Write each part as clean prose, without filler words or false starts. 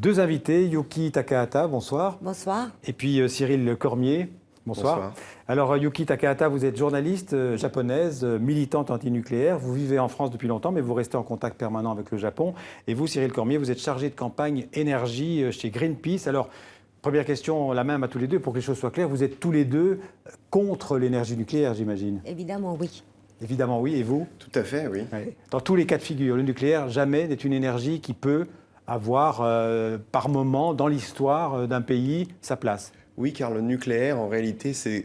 Deux invités, Yuki Takahata, bonsoir. Bonsoir. Et puis Cyril Cormier, bonsoir. Bonsoir. Alors Yuki Takahata, vous êtes journaliste japonaise, militante antinucléaire. Vous vivez en France depuis longtemps, mais vous restez en contact permanent avec le Japon. Et vous, Cyril Cormier, vous êtes chargé de campagne énergie chez Greenpeace. Alors, première question, la même à tous les deux, pour que les choses soient claires. Vous êtes tous les deux contre l'énergie nucléaire, j'imagine? Évidemment, oui. Évidemment, oui. Et vous? Tout à fait, oui. Ouais. Dans tous les cas de figure, le nucléaire, jamais n'est une énergie qui peut avoir, par moment, dans l'histoire d'un pays, sa place. Oui, car le nucléaire, en réalité, c'est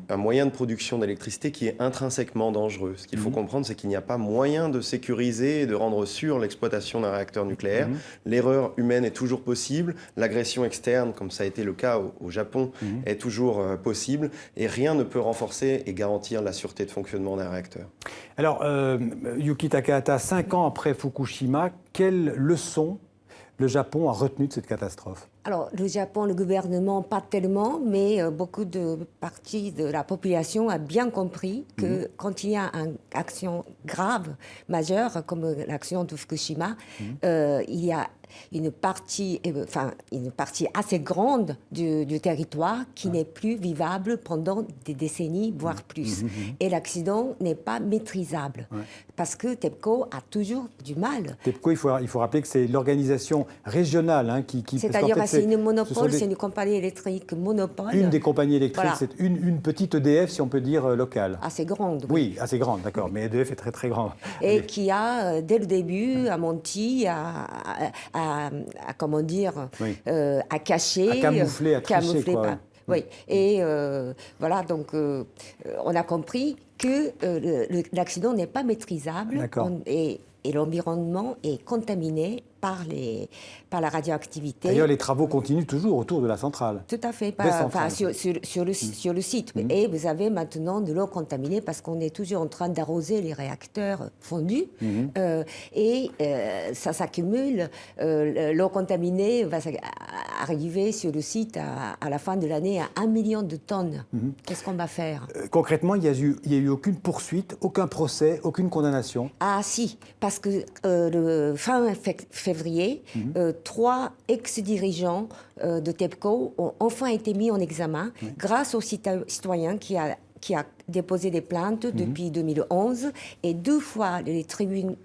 un moyen de production d'électricité qui est intrinsèquement dangereux. Ce qu'il faut comprendre, c'est qu'il n'y a pas moyen de sécuriser et de rendre sûr l'exploitation d'un réacteur nucléaire. L'erreur humaine est toujours possible. L'agression externe, comme ça a été le cas au Japon, est toujours possible. Et rien ne peut renforcer et garantir la sûreté de fonctionnement d'un réacteur. Alors, Yuki Takahata, 5 ans après Fukushima, quelle leçon le Japon a retenue de cette catastrophe? Alors, le Japon, le gouvernement, pas tellement, mais beaucoup de parties de la population a bien compris que quand il y a une action grave, majeure, comme l'action de Fukushima, il y a une partie assez grande du territoire qui n'est plus vivable pendant des décennies, voire plus. Et l'accident n'est pas maîtrisable, parce que TEPCO a toujours du mal. TEPCO, il faut rappeler que c'est l'organisation régionale qui c'est-à-dire c'est une monopole, c'est une compagnie électrique monopole. Une des compagnies électriques, Voilà. c'est une petite EDF, si on peut dire, locale. Assez grande. Oui, assez grande, d'accord, mais EDF est très très grande. Et Allez. qui a, dès le début, a menti, comment dire, à cacher. À camoufler, à tricher, quoi. Oui, et voilà, donc on a compris que l'accident n'est pas maîtrisable. D'accord. Et l'environnement est contaminé par la radioactivité. D'ailleurs, les travaux continuent toujours autour de la centrale. Tout à fait, sur le site. Et vous avez maintenant de l'eau contaminée parce qu'on est toujours en train d'arroser les réacteurs fondus. Et ça s'accumule. L'eau contaminée va arriver sur le site à la fin de l'année à 1 million de tonnes. Qu'est-ce qu'on va faire? Concrètement, il n'y a eu aucune poursuite, aucun procès, aucune condamnation? Ah si, parce que le fin février, 3 ex-dirigeants de TEPCO ont enfin été mis en examen grâce aux citoyens qui a déposé des plaintes depuis 2011 et 2 fois le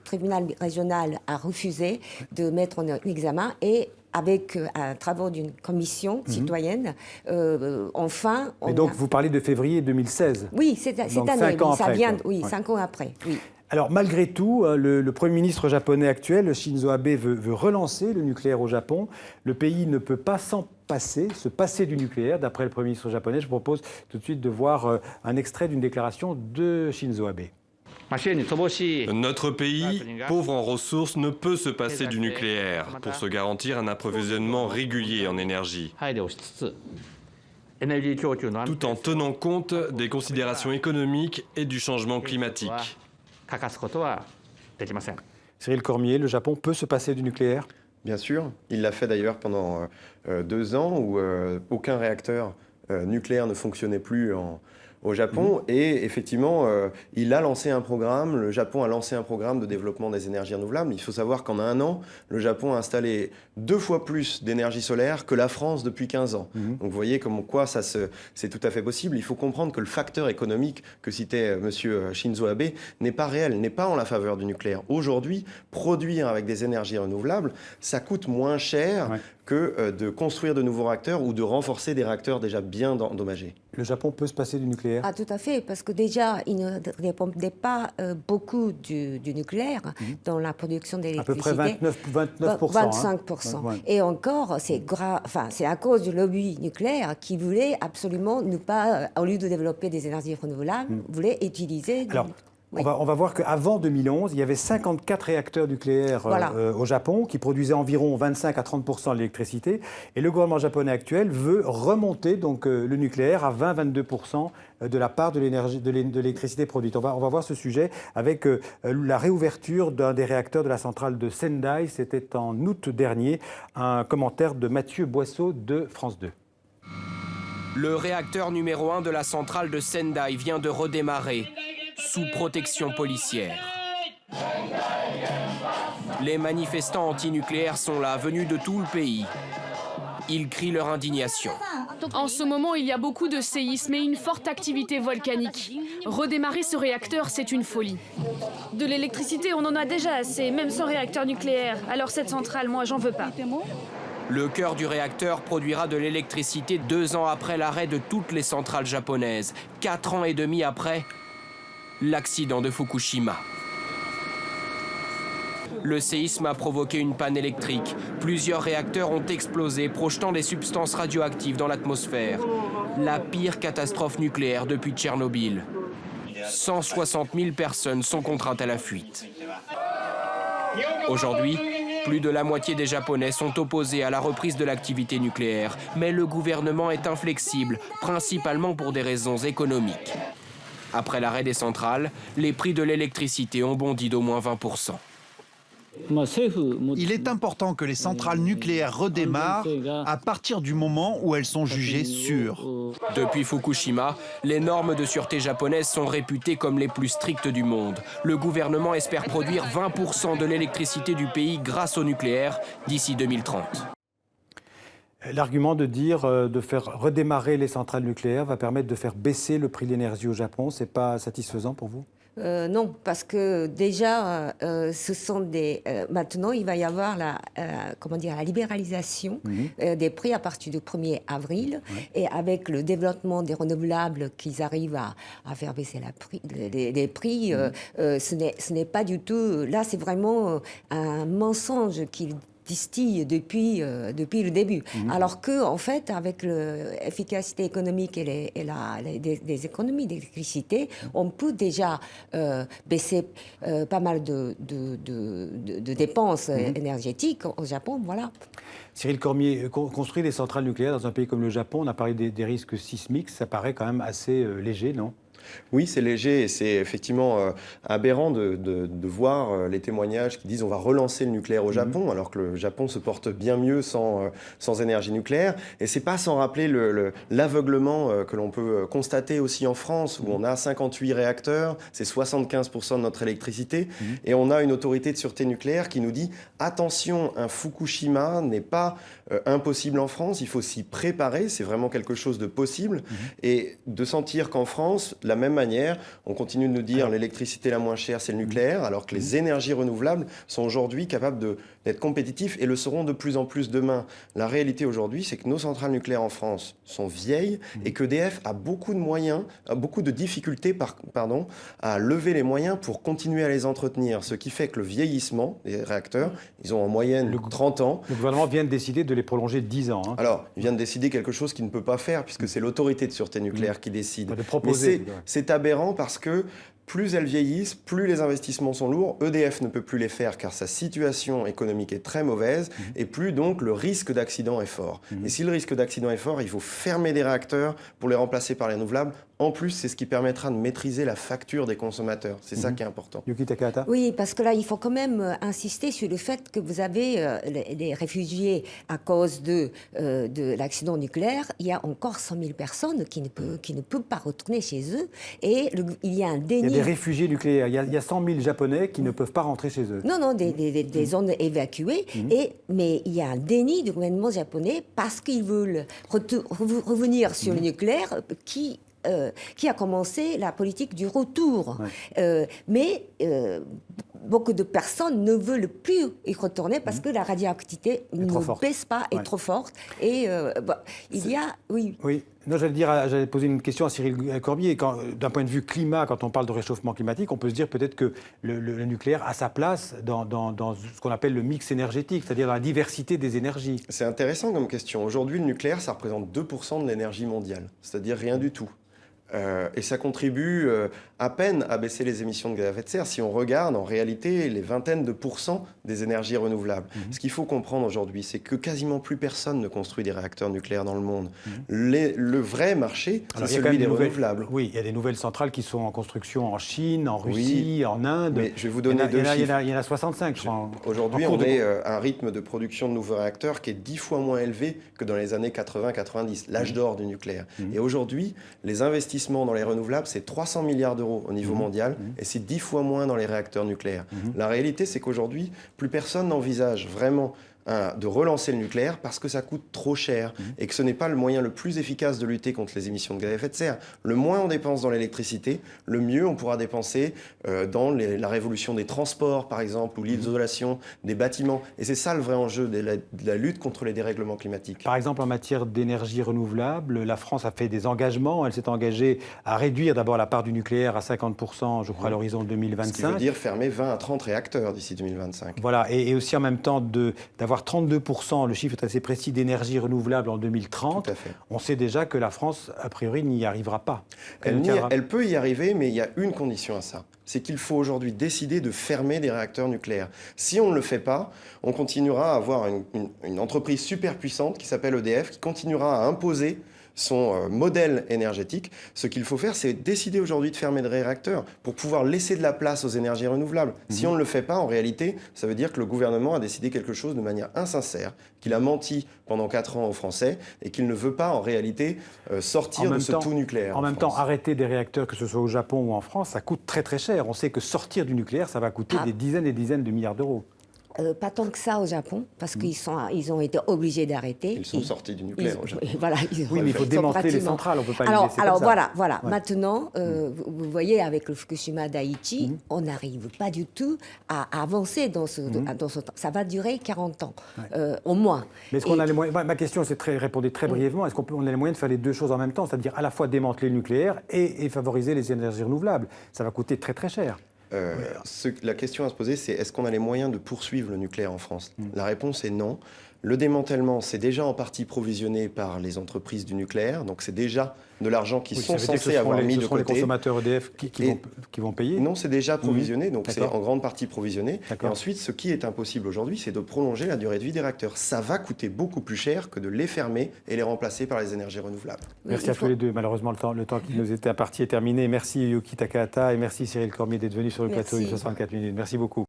tribunal régional a refusé de mettre en examen et avec un travail d'une commission citoyenne, enfin... Et donc, vous parlez de février 2016? Oui, cette année, 5 ans ça après, vient... quoi. Oui, 5 ans après, oui. Alors, malgré tout, le Premier ministre japonais actuel, Shinzo Abe, veut relancer le nucléaire au Japon. Le pays ne peut pas se passer du nucléaire, d'après le Premier ministre japonais. Je vous propose tout de suite de voir un extrait d'une déclaration de Shinzo Abe. Notre pays, pauvre en ressources, ne peut se passer du nucléaire pour se garantir un approvisionnement régulier en énergie, tout en tenant compte des considérations économiques et du changement climatique. Cyril Cormier, le Japon peut se passer du nucléaire? Bien sûr. Il l'a fait d'ailleurs pendant 2 ans où aucun réacteur nucléaire ne fonctionnait plus au Japon. Et effectivement, il a lancé un programme, le Japon a lancé un programme de développement des énergies renouvelables. Il faut savoir qu'en 1 an, le Japon a installé 2 fois plus d'énergie solaire que la France depuis 15 ans. Donc vous voyez comme quoi c'est tout à fait possible. Il faut comprendre que le facteur économique que citait M. Shinzo Abe n'est pas réel, n'est pas en la faveur du nucléaire. Aujourd'hui, produire avec des énergies renouvelables, ça coûte moins cher que de construire de nouveaux réacteurs ou de renforcer des réacteurs déjà bien endommagés. Le Japon peut se passer du nucléaire? Ah, tout à fait, parce que déjà, il ne dépendait pas beaucoup du nucléaire dans la production d'électricité. À peu près 29%. 25%. Ouais. Et encore, c'est à cause du lobby nucléaire qui voulait absolument ne pas, au lieu de développer des énergies renouvelables, voulait utiliser... Alors, on va voir qu'avant 2011, il y avait 54 réacteurs nucléaires au Japon qui produisaient environ 25 à 30% de l'électricité. Et le gouvernement japonais actuel veut remonter donc, le nucléaire à 20-22% de la part de l'électricité produite. On va voir ce sujet avec la réouverture d'un des réacteurs de la centrale de Sendai. C'était en août dernier. Un commentaire de Mathieu Boisseau de France 2. Le réacteur numéro 1 de la centrale de Sendai vient de redémarrer sous protection policière. Les manifestants anti-nucléaires sont là, venus de tout le pays. Ils crient leur indignation. En ce moment, il y a beaucoup de séismes et une forte activité volcanique. Redémarrer ce réacteur, c'est une folie. De l'électricité, on en a déjà assez, même sans réacteur nucléaire. Alors cette centrale, moi, j'en veux pas. Le cœur du réacteur produira de l'électricité 2 ans après l'arrêt de toutes les centrales japonaises. 4 ans et demi après l'accident de Fukushima. Le séisme a provoqué une panne électrique. Plusieurs réacteurs ont explosé, projetant des substances radioactives dans l'atmosphère. La pire catastrophe nucléaire depuis Tchernobyl. 160 000 personnes sont contraintes à la fuite. Aujourd'hui, plus de la moitié des Japonais sont opposés à la reprise de l'activité nucléaire. Mais le gouvernement est inflexible, principalement pour des raisons économiques. Après l'arrêt des centrales, les prix de l'électricité ont bondi d'au moins 20%. Il est important que les centrales nucléaires redémarrent à partir du moment où elles sont jugées sûres. Depuis Fukushima, les normes de sûreté japonaises sont réputées comme les plus strictes du monde. Le gouvernement espère produire 20% de l'électricité du pays grâce au nucléaire d'ici 2030. L'argument de dire de faire redémarrer les centrales nucléaires va permettre de faire baisser le prix de l'énergie au Japon, c'est pas satisfaisant pour vous ? Non, parce que déjà, ce sont des. Maintenant, il va y avoir la libéralisation des prix à partir du 1er avril. Ouais. Et avec le développement des renouvelables qu'ils arrivent à faire baisser les prix, ce n'est pas du tout. Là, c'est vraiment un mensonge qu'ils distille depuis le début. Alors que, en fait, avec l'efficacité économique et des économies d'électricité, on peut déjà baisser pas mal de dépenses énergétiques au Japon. Voilà. Cyril Cormier, construire des centrales nucléaires dans un pays comme le Japon, on a parlé des risques sismiques, ça paraît quand même assez léger, non ? Oui, c'est léger et c'est effectivement aberrant de voir les témoignages qui disent on va relancer le nucléaire au Japon, alors que le Japon se porte bien mieux sans énergie nucléaire. Et c'est pas sans rappeler l'aveuglement que l'on peut constater aussi en France, où on a 58 réacteurs, c'est 75% de notre électricité, et on a une autorité de sûreté nucléaire qui nous dit attention, un Fukushima n'est pas impossible en France, il faut s'y préparer, c'est vraiment quelque chose de possible, et de sentir qu'en France, de la même manière, on continue de nous dire l'électricité la moins chère, c'est le nucléaire, alors que les énergies renouvelables sont aujourd'hui capables d'être compétitifs et le seront de plus en plus demain. La réalité aujourd'hui, c'est que nos centrales nucléaires en France sont vieilles et qu'EDF a beaucoup de moyens, beaucoup de difficultés à lever les moyens pour continuer à les entretenir. Ce qui fait que le vieillissement des réacteurs, ils ont en moyenne 30 ans. Le gouvernement vient de décider de les prolonger de 10 ans. Hein. Alors, il vient de décider quelque chose qu'il ne peut pas faire puisque c'est l'autorité de sûreté nucléaire qui décide. De proposer. C'est aberrant parce que plus elles vieillissent, plus les investissements sont lourds. EDF ne peut plus les faire car sa situation économique est très mauvaise et plus donc le risque d'accident est fort. Et si le risque d'accident est fort, il faut fermer des réacteurs pour les remplacer par les renouvelables. En plus, c'est ce qui permettra de maîtriser la facture des consommateurs. C'est ça qui est important. Yuki Takahata ? Oui, parce que là, il faut quand même insister sur le fait que vous avez les réfugiés à cause de l'accident nucléaire. Il y a encore 100 000 personnes qui ne peuvent pas retourner chez eux. Et il y a un déni. Il y a des réfugiés nucléaires. Il y a 100 000 Japonais qui ne peuvent pas rentrer chez eux. Non, des zones évacuées. Mais il y a un déni du gouvernement japonais parce qu'ils veulent revenir sur le nucléaire qui a commencé la politique du retour. Mais beaucoup de personnes ne veulent plus y retourner parce que la radioactivité ne baisse pas, est trop forte. Et il y a... Oui. Non, j'allais poser une question à Cyril Cormier. D'un point de vue climat, quand on parle de réchauffement climatique, on peut se dire peut-être que le nucléaire a sa place dans ce qu'on appelle le mix énergétique, c'est-à-dire dans la diversité des énergies. C'est intéressant comme question. Aujourd'hui, le nucléaire, ça représente 2% de l'énergie mondiale, c'est-à-dire rien du tout. Et ça contribue à peine à baisser les émissions de gaz à effet de serre si on regarde en réalité les vingtaines de pourcents des énergies renouvelables. Ce qu'il faut comprendre aujourd'hui, c'est que quasiment plus personne ne construit des réacteurs nucléaires dans le monde. Le vrai marché, c'est celui des renouvelables. Oui, il y a des nouvelles centrales qui sont en construction en Chine, en Russie, en Inde. Mais je vais vous donner deux chiffres. Il y en a 65, je crois. Aujourd'hui, on est à un rythme de production de nouveaux réacteurs qui est 10 fois moins élevé que dans les années 80-90, l'âge d'or du nucléaire. Et aujourd'hui, les investissements d'investissement dans les renouvelables, c'est 300 milliards d'euros au niveau mondial, et c'est 10 fois moins dans les réacteurs nucléaires. La réalité, c'est qu'aujourd'hui, plus personne n'envisage vraiment de relancer le nucléaire parce que ça coûte trop cher et que ce n'est pas le moyen le plus efficace de lutter contre les émissions de gaz à effet de serre. Le moins on dépense dans l'électricité, le mieux on pourra dépenser dans la révolution des transports, par exemple, ou l'isolation des bâtiments. Et c'est ça le vrai enjeu de la lutte contre les dérèglements climatiques. Par exemple, en matière d'énergie renouvelable, la France a fait des engagements. Elle s'est engagée à réduire d'abord la part du nucléaire à 50%, je crois, à l'horizon 2025. Ce qui veut dire fermer 20 à 30 réacteurs d'ici 2025. Voilà, et aussi en même temps d'avoir 32%, le chiffre est assez précis, d'énergie renouvelable en 2030. Tout à fait. On sait déjà que la France, a priori, n'y arrivera pas. Elle peut y arriver, mais il y a une condition à ça. C'est qu'il faut aujourd'hui décider de fermer des réacteurs nucléaires. Si on ne le fait pas, on continuera à avoir une entreprise super puissante qui s'appelle EDF, qui continuera à imposer son modèle énergétique. Ce qu'il faut faire, c'est décider aujourd'hui de fermer des réacteurs pour pouvoir laisser de la place aux énergies renouvelables. Si on ne le fait pas, en réalité, ça veut dire que le gouvernement a décidé quelque chose de manière insincère, qu'il a menti pendant 4 ans aux Français et qu'il ne veut pas, en réalité, sortir de ce tout nucléaire. En même temps, arrêter des réacteurs, que ce soit au Japon ou en France, ça coûte très très cher. On sait que sortir du nucléaire, ça va coûter des dizaines et dizaines de milliards d'euros. Pas tant que ça au Japon, parce qu'ils ont été obligés d'arrêter. Ils sont sortis du nucléaire au Japon. Voilà, oui, mais il faut démanteler les centrales, on ne peut pas les laisser alors comme ça. voilà. Maintenant, vous voyez, avec le Fukushima Daiichi, on n'arrive pas du tout à avancer dans ce temps. Ça va durer 40 ans, au moins. Mais est-ce qu'on a les moyens... Ma question, c'est répondre très brièvement. Est-ce qu'on a les moyens de faire les deux choses en même temps, c'est-à-dire à la fois démanteler le nucléaire et favoriser les énergies renouvelables? Ça va coûter très très cher. La question à se poser, c'est est-ce qu'on a les moyens de poursuivre le nucléaire en France? La réponse est non. Le démantèlement, c'est déjà en partie provisionné par les entreprises du nucléaire, donc c'est déjà de l'argent qui sont censés avoir mis de côté. Ce sont les consommateurs EDF qui vont payer? Non, c'est déjà provisionné, donc c'est en grande partie provisionné. Et D'accord. ensuite, ce qui est impossible aujourd'hui, c'est de prolonger la durée de vie des réacteurs. Ça va coûter beaucoup plus cher que de les fermer et les remplacer par les énergies renouvelables. Merci à tous les deux. Malheureusement, le temps qui nous était imparti est terminé. Merci Yuki Takahata et merci Cyril Cormier d'être venu sur le plateau de 64 minutes. Merci beaucoup.